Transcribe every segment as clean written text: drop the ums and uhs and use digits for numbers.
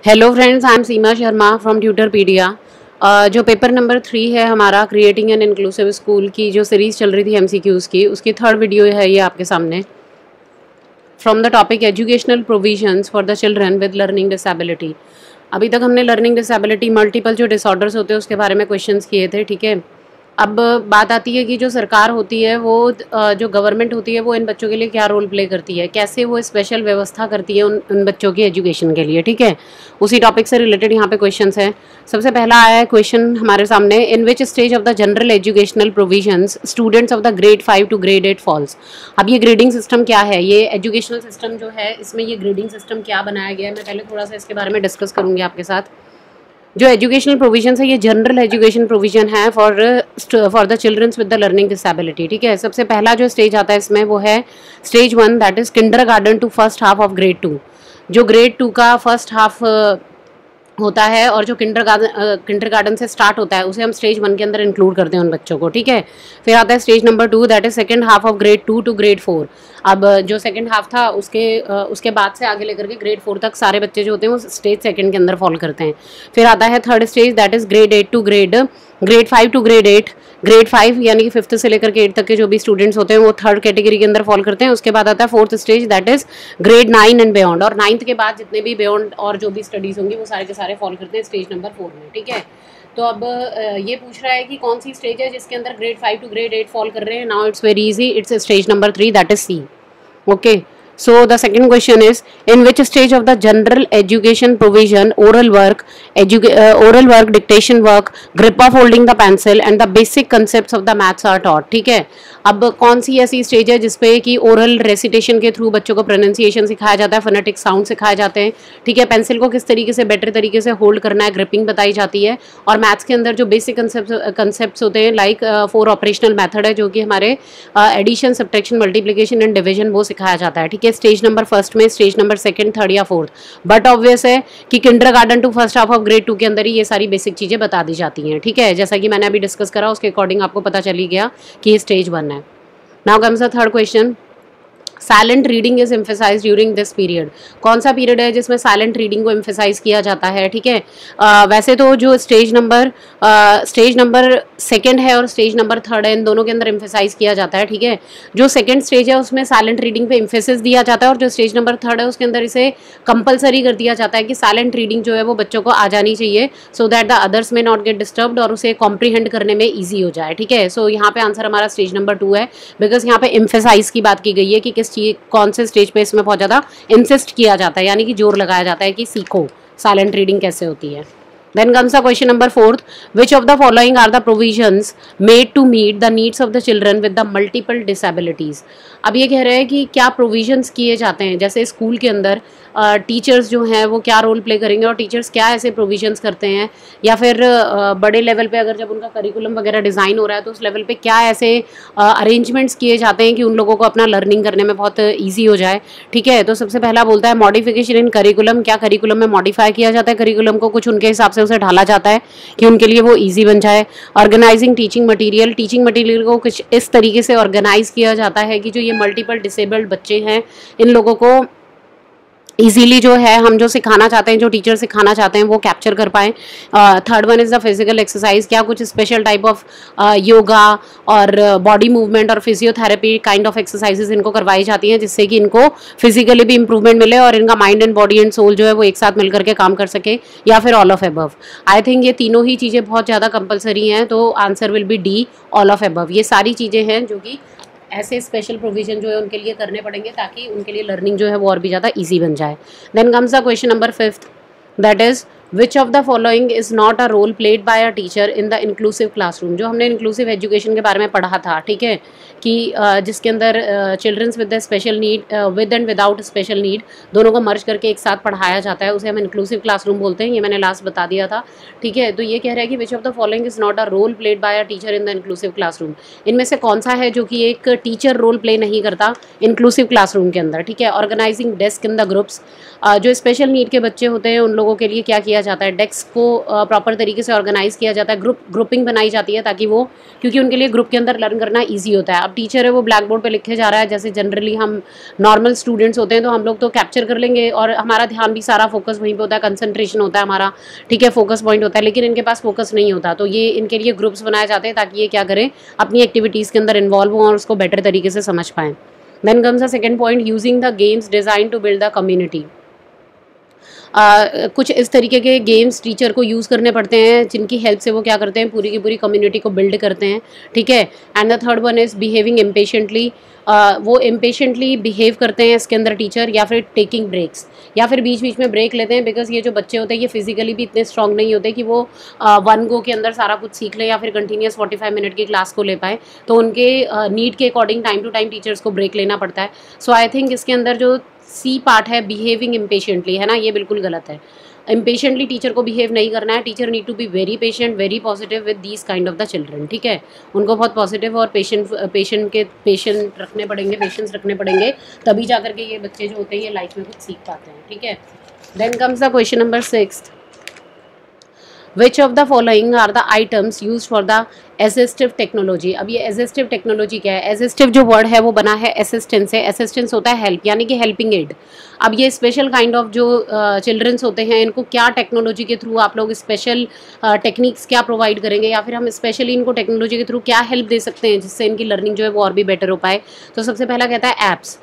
Hello friends, I am Seema Sharma from Tutorpedia. जो paper number 3 है हमारा क्रिएटिंग एन इंक्लूसिव स्कूल की जो सीरीज़ चल रही थी एमसीक्यूज़ की, उसकी थर्ड वीडियो है ये आपके सामने। From the topic educational provisions for the children with learning disability. अभी तक हमने लर्निंग डिसेबिलिटी मल्टीपल जो डिसऑर्डर्स होते हैं उसके बारे में क्वेश्चंस किए थे, ठीक है। अब बात आती है कि जो सरकार होती है वो जो गवर्नमेंट होती है वो इन बच्चों के लिए क्या रोल प्ले करती है, कैसे वो स्पेशल व्यवस्था करती है उन बच्चों की एजुकेशन के लिए, ठीक है। उसी टॉपिक से रिलेटेड यहाँ पे क्वेश्चंस हैं। सबसे पहला आया है क्वेश्चन हमारे सामने, in which stage of the general educational provisions students of the grade 5 to grade 8 falls. अब ये ग्रेडिंग सिस्टम क्या है, ये एजुकेशनल सिस्टम जो है इसमें ये ग्रेडिंग सिस्टम क्या बनाया गया है, मैं पहले थोड़ा सा इसके बारे में डिस्कस करूँगी आपके साथ। जो एजुकेशनल प्रोविजन है ये जनरल एजुकेशन प्रोविजन है for the childrens with the learning disability, ठीक है। सबसे पहला जो स्टेज आता है इसमें वो है stage 1, that is kindergarten to first half of grade 2। जो ग्रेड 2 का फर्स्ट हाफ होता है और जो किंडरगार्टन से स्टार्ट होता है उसे हम स्टेज 1 के अंदर इंक्लूड करते हैं उन बच्चों को, ठीक है। फिर आता है stage number 2, that is second half of grade 2 to grade 4। अब जो सेकंड हाफ था उसके बाद से आगे लेकर के ग्रेड 4 तक सारे बच्चे जो होते हैं वो स्टेज सेकंड के अंदर फॉल करते हैं। फिर आता है third stage, that is grade 8 to grade 5 to grade 8। Grade 5 यानी कि 5th से लेकर के 8 तक के जो भी स्टूडेंट्स होते हैं वो थर्ड कैटेगरी के अंदर फॉल करते हैं। उसके बाद आता है fourth stage, that is grade 9 and beyond. और 9th के बाद जितने भी बियॉन्ड और जो भी स्टडीज होंगी वो सारे के सारे फॉल करते हैं स्टेज नंबर 4 में, ठीक है। तो अब ये पूछ रहा है कि कौन सी स्टेज है जिसके अंदर ग्रेड 5 टू ग्रेड 8 फॉल कर रहे हैं। Now it's very easy, it's stage number 3, that is C, okay. So the second question is, in which stage of the general education provision oral work, dictation work, grip of holding the pencil and the basic concepts of the maths are taught, ठीक है। अब कौन सी ऐसी stage है जिसपे कि oral recitation के through बच्चों को प्रोनाउंसिएशन सिखाया जाता है, फोनेटिक साउंड सिखाए जाते हैं, ठीक है। पेंसिल को किस तरीके से बेटर तरीके से होल्ड करना है, ग्रिपिंग बताई जाती है। और मैथ्स के अंदर जो बेसिक कंसेप्ट होते हैं लाइक 4 ऑपरेशनल मेथड है जो कि हमारे addition, subtraction, multiplication and division वो सिखाया जाता है, ठीक है। स्टेज नंबर फर्स्ट में, स्टेज नंबर सेकंड, थर्ड या फोर्थ, बट ऑब्वियस है कि kindergarten to first half of grade 2 के अंदर ही ये सारी बेसिक चीजें बता दी जाती हैं, ठीक है। जैसा कि मैंने अभी डिस्कस करा उसके अकॉर्डिंग आपको पता चली गया कि ये स्टेज 1 है। Now comes the third question, silent reading is emphasise during this period. कौन सा पीरियड है जिसमें साइलेंट रीडिंग को एम्फेसाइज किया जाता है, ठीक है। वैसे तो जो स्टेज नंबर सेकंड है और स्टेज नंबर थर्ड है इन दोनों के अंदर एम्फेसाइज किया जाता है, ठीक है। जो सेकंड स्टेज है उसमें साइलेंट रीडिंग पे एम्फेसिस दिया जाता है और जो स्टेज नंबर थर्ड है उसके अंदर इसे कंपलसरी कर दिया जाता है कि साइलेंट रीडिंग जो है वो बच्चों को आ जानी चाहिए, सो दैट द अदर्स में नॉट गेट डिस्टर्ब्ड और उसे कॉम्प्रीहेंड करने में ईजी हो जाए, ठीक है। सो यहाँ पे आंसर हमारा स्टेज नंबर 2 है, बिकॉज यहाँ पे एम्फेसाइज की बात की गई है कि किस चीज कौन से स्टेज पे इसमें बहुत ज़्यादा इंसिस्ट किया जाता है, यानी कि जोर लगाया जाता है कि सीखो साइलेंट रीडिंग कैसे होती है। Then comes the question number 4, which of the following are the provisions made to meet the needs of the children with the multiple disabilities। अब ये कह रहे हैं कि क्या प्रोविजंस किए जाते हैं, जैसे स्कूल के अंदर टीचर्स जो हैं वो क्या रोल प्ले करेंगे और टीचर्स क्या ऐसे प्रोविजंस करते हैं, या फिर बड़े लेवल पे अगर जब उनका करिकुलम वगैरह डिज़ाइन हो रहा है तो उस लेवल पे क्या ऐसे अरेंजमेंट्स किए जाते हैं कि उन लोगों को अपना लर्निंग करने में बहुत ईजी हो जाए, ठीक है। तो सबसे पहला बोलता है मॉडिफिकेशन इन करिकुलम, क्या करिकुलम में मॉडिफाई किया जाता है, करिकुलम को कुछ उनके हिसाब से उसे ढाला जाता है कि उनके लिए वो ईजी बन जाए। ऑर्गेनाइजिंग टीचिंग मटीरियल को कुछ इस तरीके से ऑर्गेनाइज किया जाता है कि जो ये मल्टीपल डिसेबल्ड बच्चे हैं इन लोगों को इजीली जो है हम जो सिखाना चाहते हैं, जो टीचर सिखाना चाहते हैं वो कैप्चर कर पाएँ। Third one is the physical exercise, क्या कुछ स्पेशल टाइप ऑफ योगा और बॉडी मूवमेंट और फिजियोथेरेपी काइंड ऑफ एक्सरसाइजेज इनको करवाई जाती हैं जिससे कि इनको फिजिकली भी इंप्रूवमेंट मिले और इनका mind and body and soul जो है वो एक साथ मिलकर के काम कर सके, या फिर all of above. I think ये तीनों ही चीज़ें बहुत ज़्यादा कंपलसरी हैं, तो answer will be D, all of above. ये सारी चीज़ें हैं जो कि ऐसे स्पेशल प्रोविजन जो है उनके लिए करने पड़ेंगे ताकि उनके लिए लर्निंग जो है वो और भी ज़्यादा ईजी बन जाए। Then comes the question number 5, that is which of the following is not a role played by a teacher in the inclusive classroom. जो हमने इंक्लूसिव एजुकेशन के बारे में पढ़ा था, ठीक है, कि जिसके अंदर childrens with the special need, with and without special need दोनों को मर्ज करके एक साथ पढ़ाया जाता है, उसे हम इंक्लूसिव क्लासरूम बोलते हैं। ये मैंने लास्ट बता दिया था, ठीक है। तो ये कह रहा है कि which of the following is not a role played by a teacher in the inclusive classroom. इनमें से कौन सा है जो कि एक टीचर रोल प्ले नहीं करता इंक्लूसिव क्लासरूम के अंदर, ठीक है। Organising desk in the groups, जो स्पेशल नीड के बच्चे होते हैं उन लोगों के लिए क्या किया जाता है, डेस्क को प्रॉपर तरीके से ऑर्गेनाइज किया जाता है, ग्रुपिंग बनाई जाती है ताकि वो, क्योंकि उनके लिए ग्रुप के अंदर लर्न करना ईजी होता है। अब टीचर है वो ब्लैक बोर्ड पर लिखे जा रहा है, जैसे जनरली हम नॉर्मल स्टूडेंट्स होते हैं तो हम लोग तो कैप्चर कर लेंगे और हमारा ध्यान भी सारा फोकस वहीं पर होता है, कंसंट्रेशन होता है हमारा, ठीक है, फोकस पॉइंट होता है, लेकिन इनके पास फोकस नहीं होता। तो ये इनके लिए ग्रुप्स बनाए जाते हैं ताकि ये क्या करें, अपनी एक्टिविटीज़ के अंदर इन्वॉल्व हों और उसको बेटर तरीके से समझ पाएँ। Then comes the second point, using the games designed to build the community. कुछ इस तरीके के गेम्स टीचर को यूज़ करने पड़ते हैं जिनकी हेल्प से वो क्या करते हैं, पूरी की पूरी कम्युनिटी को बिल्ड करते हैं, ठीक है। And the third one is behaving impatiently. वो इम्पेशेंटली बिहेव करते हैं इसके अंदर टीचर, या फिर टेकिंग ब्रेक्स, या फिर बीच बीच में ब्रेक लेते हैं, बिकॉज ये जो बच्चे होते हैं ये फिजिकली भी इतने स्ट्रॉन्ग नहीं होते कि वो वन गो के अंदर सारा कुछ सीख लें या फिर कंटिन्यूस 45 मिनट की क्लास को ले पाए। तो उनके नीड के according time to time teachers को ब्रेक लेना पड़ता है। सो आई थिंक इसके अंदर जो सी पार्ट है बिहेविंग इम्पेशेंटली, है ना, ये बिल्कुल गलत है। इम्पेशेंटली टीचर को बिहेव नहीं करना है। Teacher need to be very patient, very positive with these kind of the children, ठीक है। उनको बहुत पॉजिटिव और पेशेंट रखने पड़ेंगे, पेशेंस रखने पड़ेंगे, तभी जा करके ये बच्चे जो होते हैं ये लाइफ में कुछ सीख पाते हैं, ठीक है। Then comes the question number 6, Which of the following are the items used for the assistive technology? अब ये assistive technology क्या है? assistive जो word है वो बना है assistance से। assistance होता है help, यानी कि helping aid। अब ये special kind of जो childrens होते हैं इनको क्या technology के through आप लोग special techniques क्या provide करेंगे, या फिर हम specially इनको technology के through क्या help दे सकते हैं जिससे इनकी learning जो है वो और भी better हो पाए। तो सबसे पहला कहता है apps।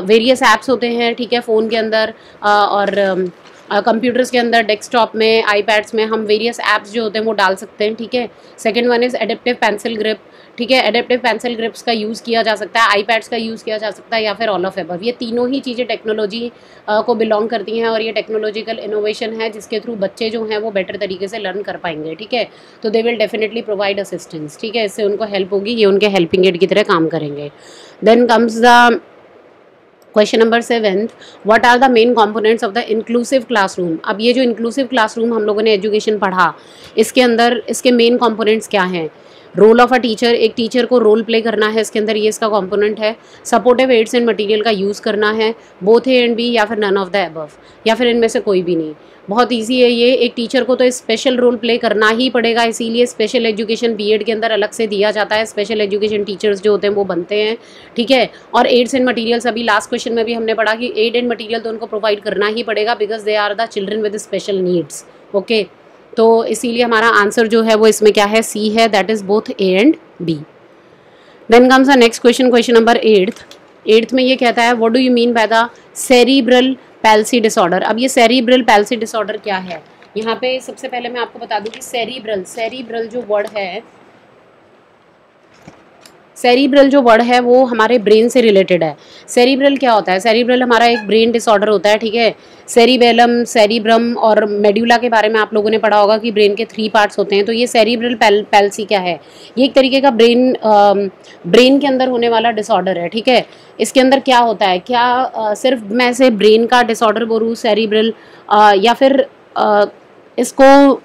वेरियस ऐप्स होते हैं, ठीक है, फ़ोन के अंदर और कंप्यूटर्स के अंदर, डेस्कटॉप में, आईपैड्स में हम वेरियस ऐप्स जो होते हैं वो डाल सकते हैं, ठीक है। Second one is adaptive pencil grip, ठीक है। एडेप्टिव पेंसिल ग्रिप्स का यूज़ किया जा सकता है, आईपैड्स का यूज़ किया जा सकता है, या फिर ऑल ऑफ अबव। ये तीनों ही चीज़ें टेक्नोलॉजी को बिलोंग करती हैं और ये टेक्नोलॉजिकल इनोवेशन है जिसके थ्रू बच्चे जो हैं वो बेटर तरीके से लर्न कर पाएंगे, ठीक है। तो they will definitely provide assistance, ठीक है, इससे उनको हेल्प होगी, ये उनके हेल्पिंग एड की तरह काम करेंगे। Then comes the question number 7, what are the main components of the inclusive classroom. अब ये जो इंक्लूसिव क्लासरूम हम लोगों ने एजुकेशन पढ़ा, इसके अंदर इसके मेन कंपोनेंट्स क्या हैं। रोल ऑफ अ टीचर, एक टीचर को रोल प्ले करना है इसके अंदर, ये इसका कंपोनेंट है। सपोर्टिव एड्स एंड मटेरियल का यूज़ करना है, बोथ ए एंड बी, या फिर नन ऑफ द अबव, या फिर इनमें से कोई भी नहीं। बहुत इजी है ये। एक टीचर को तो स्पेशल रोल प्ले करना ही पड़ेगा, इसीलिए स्पेशल एजुकेशन बीएड के अंदर अलग से दिया जाता है। स्पेशल एजुकेशन टीचर्स जो होते हैं वो बनते हैं, ठीक है। और एड्स एंड मटेरियल्स, अभी लास्ट क्वेश्चन में भी हमने पढ़ा कि एड एंड मटेरियल तो उनको प्रोवाइड करना ही पड़ेगा, because they are the children with special needs, okay. तो इसीलिए हमारा आंसर जो है वो इसमें क्या है, सी है, that is both A and B. Then comes the next question, question number 8th में ये कहता है, what do you mean by the cerebral palsy disorder. अब ये सेरिब्रल पैल्सी डिसऑर्डर क्या है, यहाँ पे सबसे पहले मैं आपको बता दूं कि सेरिब्रल जो वर्ड है, सेरिब्रल जो वर्ड है वो हमारे ब्रेन से रिलेटेड है। सेरिब्रल क्या होता है, सेरिब्रल हमारा एक ब्रेन डिसऑर्डर होता है, ठीक है। सेरिबेलम, सेरिब्रम और मेड्यूला के बारे में आप लोगों ने पढ़ा होगा कि ब्रेन के 3 पार्ट्स होते हैं। तो ये सेरिब्रल पैल्सी क्या है, ये एक तरीके का ब्रेन के अंदर होने वाला डिसऑर्डर है, ठीक है। इसके अंदर क्या होता है, क्या सिर्फ मैं इसे ब्रेन का डिसऑर्डर बोलूँ सेरिब्रल, या फिर इसको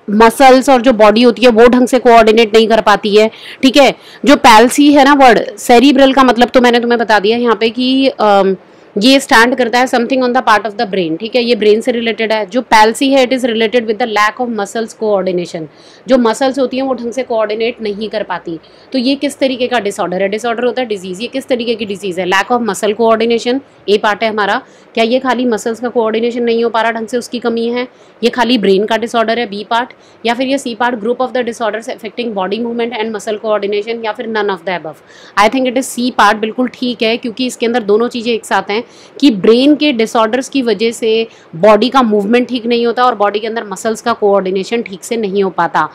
मसल्स और जो बॉडी होती है वो ढंग से कोऑर्डिनेट नहीं कर पाती है, ठीक है। जो पैल्सी है ना वर्ड, सेरिब्रल का मतलब तो मैंने तुम्हें बता दिया यहाँ पे कि ये स्टैंड करता है something on the part of the brain, ठीक है। ये ब्रेन से रिलेटेड है। जो पैल्सी है it is related with the lack of muscles coordination. जो मसल्स होती हैं वो ढंग से कोऑर्डिनेट नहीं कर पाती। तो ये किस तरीके का डिसऑर्डर है, डिसऑर्डर होता है डिजीज़। ये किस तरीके की डिजीज़ है, lack of muscle coordination, A part है हमारा। क्या ये खाली मसल्स का कोऑर्डिनेशन नहीं हो पा रहा ढंग से, उसकी कमी है, ये खाली ब्रेन का डिसऑर्डर है, बी पार्ट। या फिर ये C part, group of the disorders affecting body movement and muscle coordination, या फिर none of the above. I think it is C part, बिल्कुल ठीक है, क्योंकि इसके अंदर दोनों चीज़ें एक साथ हैं कि ब्रेन के डिसऑर्डर्स की वजह से बॉडी का मूवमेंट ठीक नहीं होता और बॉडी के अंदर मसल्स का कोऑर्डिनेशन ठीक से नहीं हो पाता।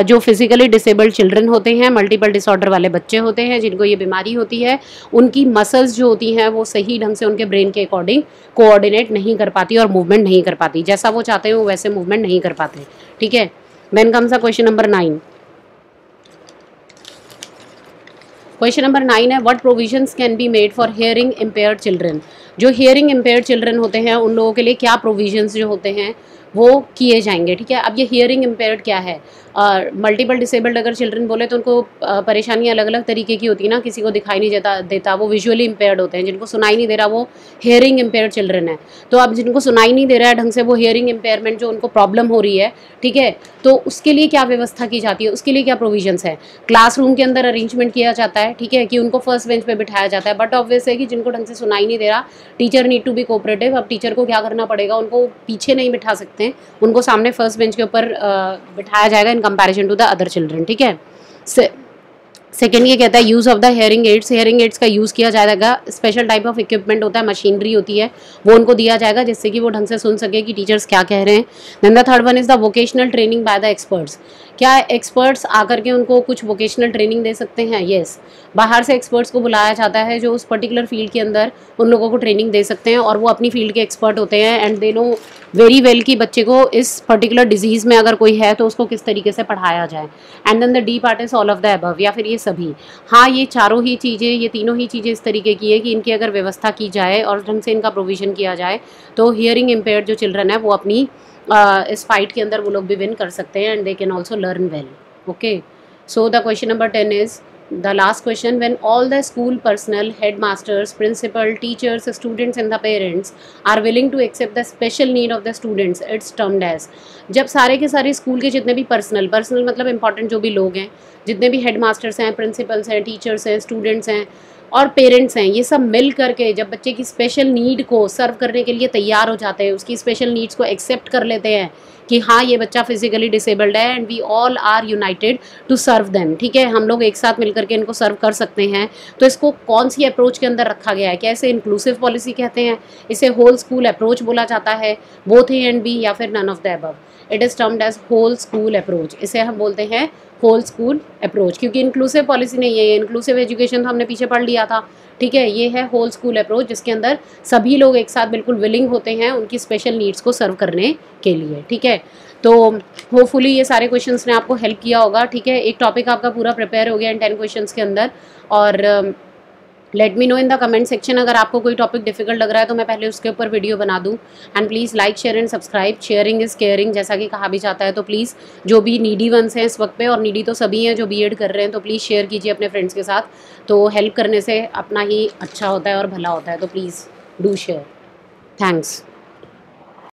जो फिजिकली डिसेबल्ड चिल्ड्रन होते हैं, मल्टीपल डिसऑर्डर वाले बच्चे होते हैं जिनको ये बीमारी होती है, उनकी मसल्स जो होती हैं वो सही ढंग से उनके ब्रेन के अकॉर्डिंग कोऑर्डिनेट नहीं कर पाती और मूवमेंट नहीं कर पाती। जैसा वो चाहते हैं वो वैसे मूवमेंट नहीं कर पाते, ठीक है। Then comes the question number 9। Question number 9 है, what provisions can be made for hearing impaired children. जो हियरिंग इम्पेयर्ड चिल्ड्रन होते हैं उन लोगों के लिए क्या प्रोविजंस जो होते हैं वो किए जाएंगे, ठीक है। अब ये हियरिंग इम्पेयर्ड क्या है, मल्टीपल डिसेबल्ड अगर चिल्ड्रन बोले तो उनको परेशानियाँ अलग अलग तरीके की होती है ना, किसी को दिखाई नहीं देता वो विजुअली इम्पेयर्ड होते हैं, जिनको सुनाई नहीं दे रहा वो हियरिंग इम्पेयर्ड चिल्ड्रन है। तो अब जिनको सुनाई नहीं दे रहा है ढंग से, वो हियरिंग इम्पेयरमेंट जो उनको प्रॉब्लम हो रही है, ठीक है, तो उसके लिए क्या व्यवस्था की जाती है, उसके लिए क्या प्रोविजंस है। क्लासरूम के अंदर अरेंजमेंट किया जाता है, ठीक है, कि उनको फर्स्ट बेंच पे बिठाया जाता है, बट ऑब्वियस है कि जिनको ढंग से सुनाई नहीं दे रहा, teacher need to be cooperative. अब टीचर को क्या करना पड़ेगा, उनको पीछे नहीं बिठा सकते, उनको सामने फर्स्ट बेंच के ऊपर बिठाया जाएगा in comparison to the other children, ठीक है। सेकेंड ये कहता है use of the hearing aids, hearing aids का यूज़ किया जाएगा, स्पेशल टाइप ऑफ इक्विपमेंट होता है, मशीनरी होती है, वो उनको दिया जाएगा जिससे कि वो ढंग से सुन सके कि टीचर्स क्या कह रहे हैं। Then the third one is the vocational training by the experts. क्या एक्सपर्ट्स आकर के उनको कुछ वोकेशनल ट्रेनिंग दे सकते हैं? येस, बाहर से एक्सपर्ट्स को बुलाया जाता है जो उस पर्टिकुलर फील्ड के अंदर उन लोगों को ट्रेनिंग दे सकते हैं, और वो अपनी फील्ड के एक्सपर्ट होते हैं and they know very well कि बच्चे को इस पर्टिकुलर डिजीज़ में अगर कोई है तो उसको किस तरीके से पढ़ाया जाए। And then the D part is all of the above, या फिर ये सभी। हाँ, ये चारों ही चीज़ें, ये तीनों ही चीज़ें इस तरीके की है कि इनकी अगर व्यवस्था की जाए और ढंग से इनका प्रोविज़न किया जाए तो हियरिंग इम्पेयर्ड जो चिल्ड्रन है वो अपनी इस फाइट के अंदर वो लोग भी विन कर सकते हैं and they can also learn well. Okay, so the question number 10 is the last question, when all the school personnel, headmasters, principal, teachers, students and the parents are willing to accept the special need of the students, it's termed as। जब सारे के सारे school के जितने भी personal मतलब important जो भी लोग हैं, जितने भी हेडमास्टर्स हैं, प्रिंसिपल्स हैं, टीचर्स हैं, स्टूडेंट्स हैं और पेरेंट्स हैं, ये सब मिल करके जब बच्चे की स्पेशल नीड को सर्व करने के लिए तैयार हो जाते हैं, उसकी स्पेशल नीड्स को एक्सेप्ट कर लेते हैं कि हाँ ये बच्चा फिजिकली डिसेबल्ड है and we all are united to serve them, ठीक है, हम लोग एक साथ मिलकर के इनको सर्व कर सकते हैं। तो इसको कौन सी अप्रोच के अंदर रखा गया है? क्या इसे इंक्लूसिव पॉलिसी कहते हैं, इसे होल स्कूल अप्रोच बोला जाता है, बोथ ए एंड बी, या फिर none of the above? It is termed as whole school approach. इसे हम बोलते हैं होल स्कूल अप्रोच, क्योंकि इंक्लूसिव पॉलिसी नहीं है, ये इंक्लूसिव एजुकेशन तो हमने पीछे पढ़ लिया था, ठीक है। ये है होल स्कूल अप्रोच जिसके अंदर सभी लोग एक साथ बिल्कुल विलिंग होते हैं उनकी स्पेशल नीड्स को सर्व करने के लिए, ठीक है। तो होपफुली ये सारे क्वेश्चंस ने आपको हेल्प किया होगा, ठीक है। एक टॉपिक आपका पूरा प्रिपेयर हो गया इन 10 क्वेश्चंस के अंदर। और let me know in the comment section अगर आपको कोई टॉपिक डिफिकल्ट लग रहा है तो मैं पहले उसके ऊपर वीडियो बना दूं। And please like, share and subscribe, sharing is caring जैसा कि कहा भी जाता है। तो प्लीज़ जो भी नीडी वंस हैं इस वक्त पे, और नीडी तो सभी हैं जो बीएड कर रहे हैं, तो प्लीज़ शेयर कीजिए अपने फ्रेंड्स के साथ। तो हेल्प करने से अपना ही अच्छा होता है और भला होता है, तो प्लीज़ डू शेयर। थैंक्स।